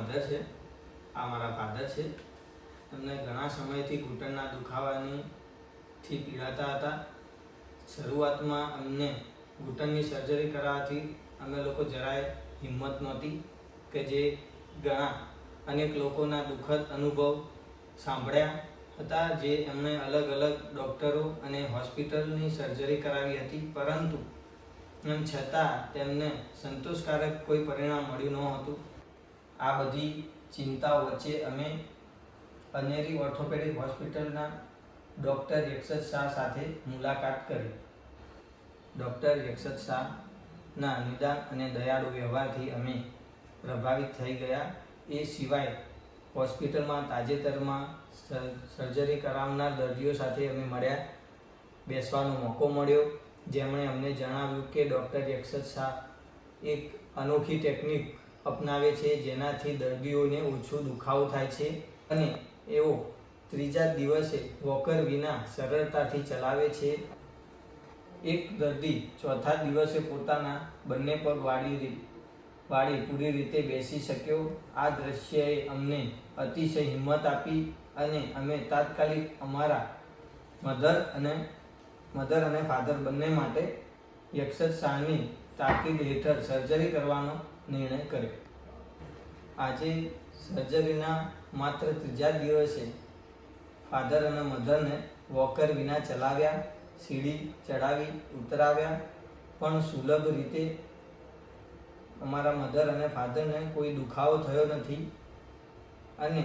Mother છે, આ મારા ફાધર છે. એમને ઘણા સમયથી ઘૂંટણના દુખાવાથી પીડાતા હતા. શરૂઆતમાં અમને ઘૂંટણની સર્જરી કરાવવાથી અમે લોકો જરાય હિંમત નહોતી કે જે ઘણા અનેક લોકોના દુઃખદ અનુભવ સાંભળ્યા હતા, જે એમણે અલગ અલગ ડૉક્ટરો અને હોસ્પિટલની સર્જરી કરાવી હતી, પરંતુ એમ છતાં તેમને સંતોષકારક કોઈ પરિણામ મળ્યું ન હતું. આ બધી ચિંતાઓ વચ્ચે અમે અનેરી ઓર્થોપેડિક હોસ્પિટલના ડૉક્ટર યક્ષત શાહ સાથે મુલાકાત કરી. ડૉક્ટર યક્ષત શાહના નિદાન અને દયાળુ વ્યવહારથી અમે પ્રભાવિત થઈ ગયા. એ સિવાય હોસ્પિટલમાં તાજેતરમાં સર્જરી કરાવનાર દર્દીઓ સાથે અમે મળ્યા, બેસવાનો મોકો મળ્યો, જેમણે અમને જણાવ્યું કે ડૉક્ટર યક્ષત શાહ એક અનોખી ટેકનિક અપનાવે છે, જેનાથી દર્દીઓને ઓછો દુખાવો થાય છે અને એઓ ત્રીજા દિવસે વોકર વિના સરળતાથી ચલાવે છે. એક દર્દી ચોથા દિવસે પોતાના બંને પગ વાળી પૂરી રીતે બેસી શક્યો. આ દ્રશ્યએ અમને અતિશય હિંમત આપી અને અમે તાત્કાલિક અમારા મધર અને ફાધર બંને માટે યક્ષત શાહની તાકીદ હેઠળ સર્જરી કરવાનો નિર્ણય કર્યો. આજે સર્જરીના માત્ર ત્રીજા દિવસે ફાધર અને મધરને વોકર વિના ચલાવ્યા, સીડી ચડાવી ઉતરાવ્યા, પણ સુલભ રીતે. અમારા મધર અને ફાધરને કોઈ દુખાવો થયો નથી અને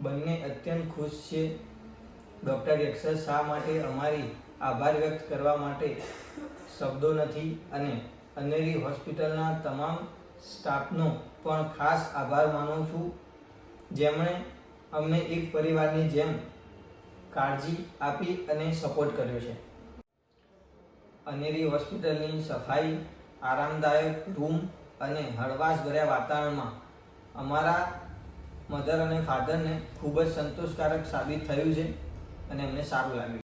બંને અત્યંત ખુશ છે. ડૉક્ટર યક્ષત શાહ માટે અમારી આભાર વ્યક્ત કરવા માટે શબ્દો નથી અને અનેરી હોસ્પિટલના તમામ સ્ટાફનો પણ ખાસ આભાર માનું છું, જેમણે અમને એક પરિવારની જેમ કાળજી આપી અને સપોર્ટ કર્યો છે. અનેરી હોસ્પિટલની સફાઈ, આરામદાયક રૂમ અને હળવાશભર્યા વાતાવરણમાં અમારા મધર અને ફાધરને ખૂબ જ સંતોષકારક સાબિત થયું છે અને અમને સારું લાગ્યું.